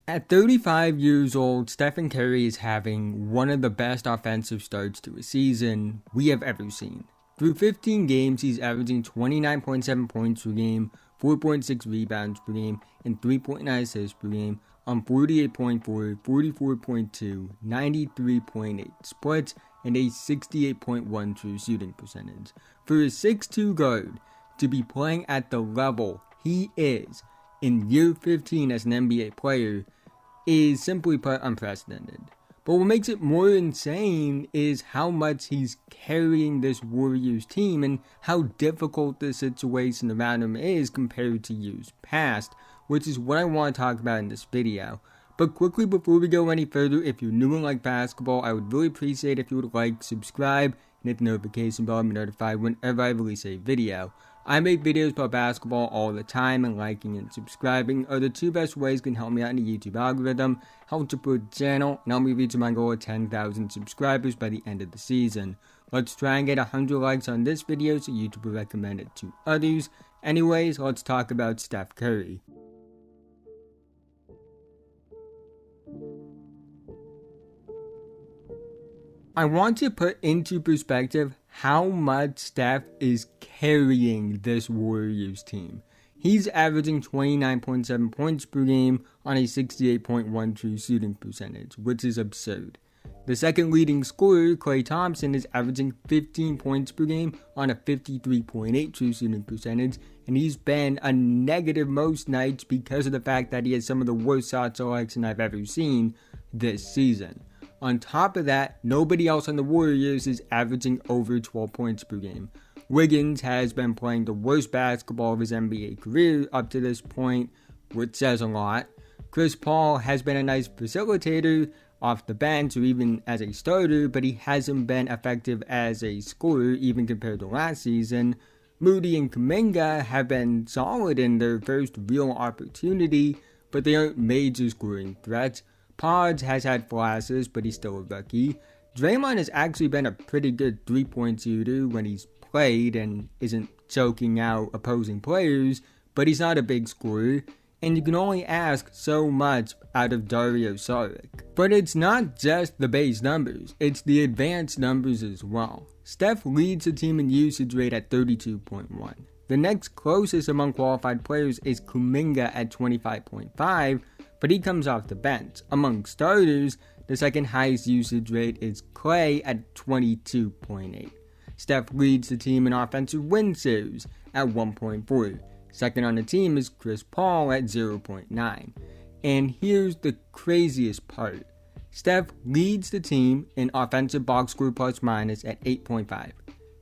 At 35 years old, Stephen Curry is having one of the best offensive starts to a season we have ever seen. Through 15 games, he's averaging 29.7 points per game, 4.6 rebounds per game, and 3.9 assists per game on 48.4, 44.2, 93.8 splits, and a 68.1 true shooting percentage. For a 6'2 guard to be playing at the level he is in year 15 as an NBA player is simply put unprecedented. But what makes it more insane is how much he's carrying this Warriors team and how difficult the situation around him is compared to years past, which is what I want to talk about in this video. But quickly before we go any further, if you're new and like basketball, I would really appreciate if you would like, subscribe, and hit the notification bell to be notified whenever I release a video. I make videos about basketball all the time, and liking and subscribing are the two best ways can help me out in the YouTube algorithm, help support the channel, and help me reach my goal of 10,000 subscribers by the end of the season. Let's try and get 100 likes on this video so YouTube will recommend it to others. Anyways, let's talk about Steph Curry. I want to put into perspective how much Steph is carrying this Warriors team. He's averaging 29.7 points per game on a 68.1 true shooting percentage, which is absurd. The second leading scorer, Klay Thompson, is averaging 15 points per game on a 53.8 true shooting percentage, and he's been a negative most nights because of the fact that he has some of the worst shot selection I've ever seen this season. On top of that, nobody else on the Warriors is averaging over 12 points per game. Wiggins has been playing the worst basketball of his NBA career up to this point, which says a lot. Chris Paul has been a nice facilitator off the bench or even as a starter, but he hasn't been effective as a scorer even compared to last season. Moody and Kuminga have been solid in their first real opportunity, but they aren't major scoring threats. Pods has had flashes, but he's still a rookie. Draymond has actually been a pretty good three-point shooter when he's played and isn't choking out opposing players, but he's not a big scorer, and you can only ask so much out of Dario Saric. But it's not just the base numbers, it's the advanced numbers as well. Steph leads the team in usage rate at 32.1. The next closest among qualified players is Kuminga at 25.5, but he comes off the bench. Among starters, the second highest usage rate is Klay at 22.8. Steph leads the team in offensive win shares at 1.4. Second on the team is Chris Paul at 0.9. And here's the craziest part. Steph leads the team in offensive box score plus minus at 8.5.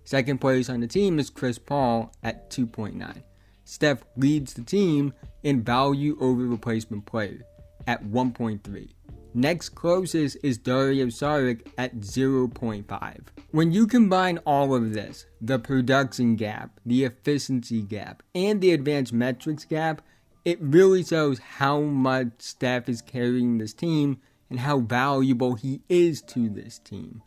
Second place on the team is Chris Paul at 2.9. Steph leads the team in value over replacement player at 1.3. Next closest is Dario Saric at 0.5. When you combine all of this, the production gap, the efficiency gap, and the advanced metrics gap, it really shows how much Steph is carrying this team and how valuable he is to this team.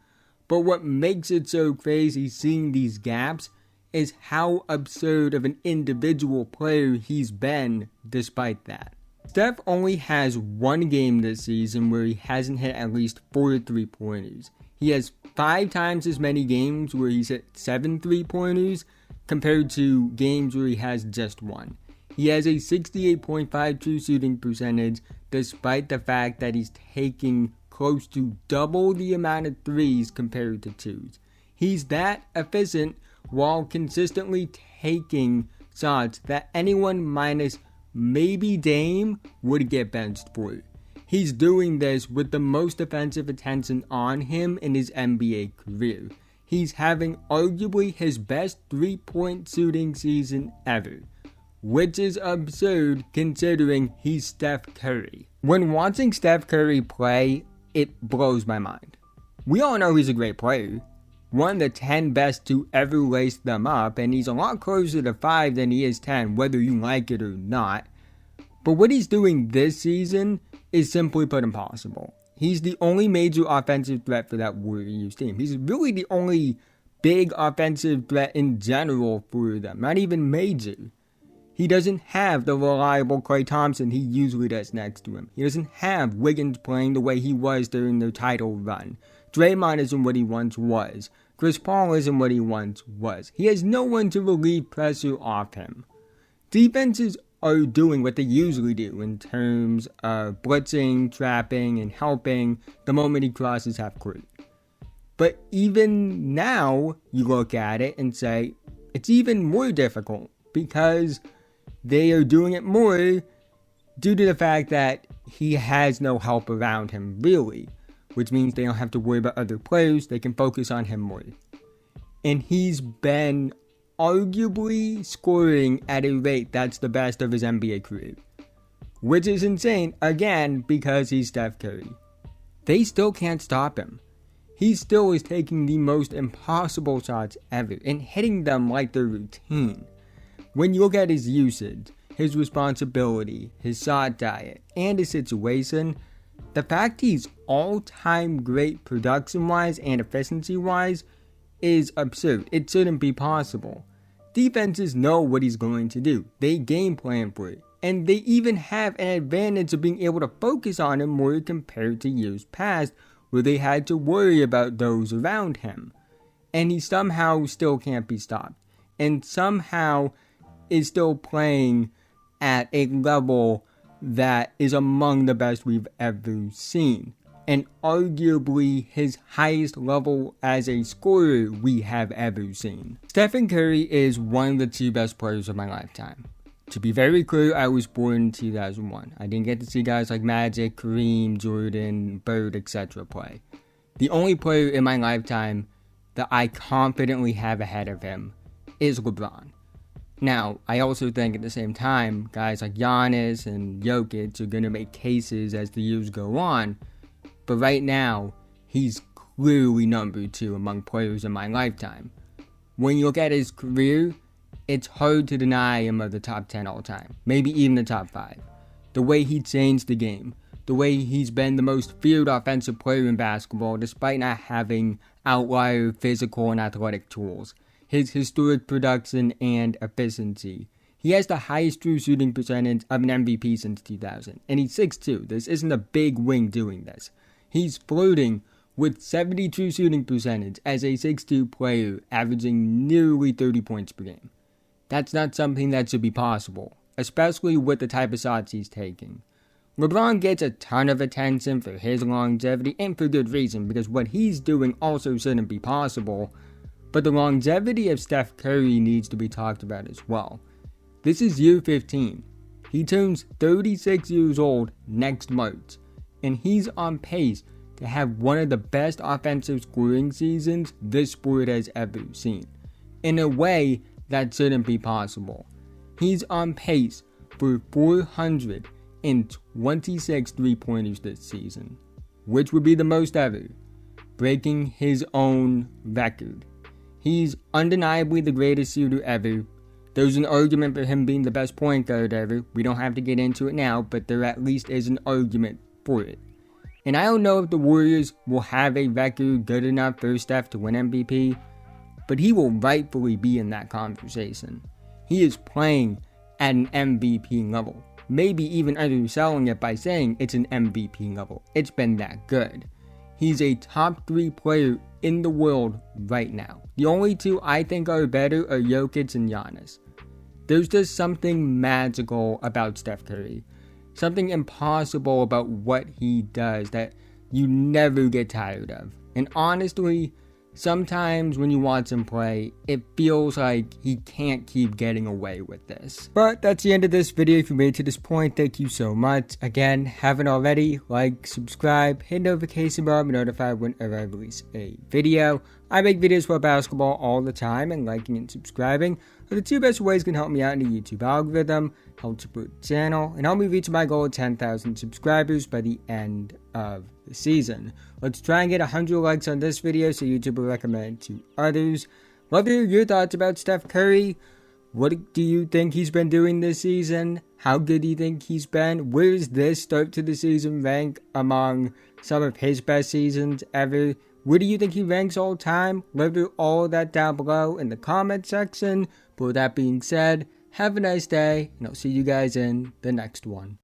But what makes it so crazy seeing these gaps is how absurd of an individual player he's been despite that. Steph only has one game this season where he hasn't hit at least 4 3-pointers. He has 5 times as many games where he's hit 7 3-pointers compared to games where he has just one. He has a 68.5 true shooting percentage despite the fact that he's taking close to double the amount of threes compared to twos. He's that efficient while consistently taking shots that anyone minus maybe Dame would get benched for. He's doing this with the most defensive attention on him in his NBA career. He's having arguably his best 3-point shooting season ever, which is absurd considering he's Steph Curry. When watching Steph Curry play, it blows my mind. We all know he's a great player, one of the 10 best to ever lace them up, and he's a lot closer to 5 than he is 10, whether you like it or not. But what he's doing this season is simply put impossible. He's the only major offensive threat for that Warriors team. He's really the only big offensive threat in general for them, not even major. He doesn't have the reliable Klay Thompson he usually does next to him. He doesn't have Wiggins playing the way he was during their title run. Draymond isn't what he once was. Chris Paul isn't what he once was. He has no one to relieve pressure off him. Defenses are doing what they usually do in terms of blitzing, trapping, and helping the moment he crosses half court. But even now, you look at it and say, it's even more difficult because they are doing it more due to the fact that he has no help around him, really. Which means they don't have to worry about other players, they can focus on him more. And he's been arguably scoring at a rate that's the best of his NBA career. Which is insane, again, because he's Steph Curry. They still can't stop him. He still is taking the most impossible shots ever and hitting them like their routine. When you look at his usage, his responsibility, his shot diet, and his situation, the fact he's all-time great production-wise and efficiency-wise is absurd. It shouldn't be possible. Defenses know what he's going to do. They game plan for it. And they even have an advantage of being able to focus on him more compared to years past, where they had to worry about those around him. And he somehow still can't be stopped. And somehow is still playing at a level that is among the best we've ever seen. And arguably his highest level as a scorer we have ever seen. Stephen Curry is one of the two best players of my lifetime. To be very clear, I was born in 2001. I didn't get to see guys like Magic, Kareem, Jordan, Bird, etc. play. The only player in my lifetime that I confidently have ahead of him is LeBron. Now, I also think at the same time, guys like Giannis and Jokic are going to make cases as the years go on. But right now, he's clearly number 2 among players in my lifetime. When you look at his career, it's hard to deny him of the top 10 all time. Maybe even the top 5. The way he changed the game. The way he's been the most feared offensive player in basketball despite not having outlier physical and athletic tools. His historic production and efficiency. He has the highest true shooting percentage of an MVP since 2000. And he's 6'2". This isn't a big wing doing this. He's flirting with 70 true shooting percentage as a 6'2" player, averaging nearly 30 points per game. That's not something that should be possible, especially with the type of shots he's taking. LeBron gets a ton of attention for his longevity, and for good reason, because what he's doing also shouldn't be possible, but the longevity of Steph Curry needs to be talked about as well. This is year 15. He turns 36 years old next March, and he's on pace to have one of the best offensive scoring seasons this sport has ever seen, in a way that shouldn't be possible. He's on pace for 426 three-pointers this season, which would be the most ever, breaking his own record. He's undeniably the greatest shooter ever. There's an argument for him being the best point guard ever. We don't have to get into it now, but there at least is an argument for it. And I don't know if the Warriors will have a record good enough for Steph to win MVP, but he will rightfully be in that conversation. He is playing at an MVP level. Maybe even underselling it by saying it's an MVP level. It's been that good. He's a top 3 player in the world right now. The only 2 I think are better are Jokic and Giannis. There's just something magical about Steph Curry. Something impossible about what he does that you never get tired of. And honestly, sometimes when you watch him play, it feels like he can't keep getting away with this. But that's the end of this video. If you made it to this point, thank you so much. Again, haven't already, like, subscribe, hit notification bell to be notified whenever I release a video. I make videos about basketball all the time, and liking and subscribing are the 2 best ways can help me out in the YouTube algorithm, help support the channel, and help me reach my goal of 10,000 subscribers by the end of the season. Let's try and get 100 likes on this video so YouTube will recommend it to others. Love to hear your thoughts about Steph Curry. What do you think he's been doing this season? How good do you think he's been? Where does this start to the season rank among some of his best seasons ever? Where do you think he ranks all time? Leave all of that down below in the comment section. But with that being said, Have a nice day, and I'll see you guys in the next one.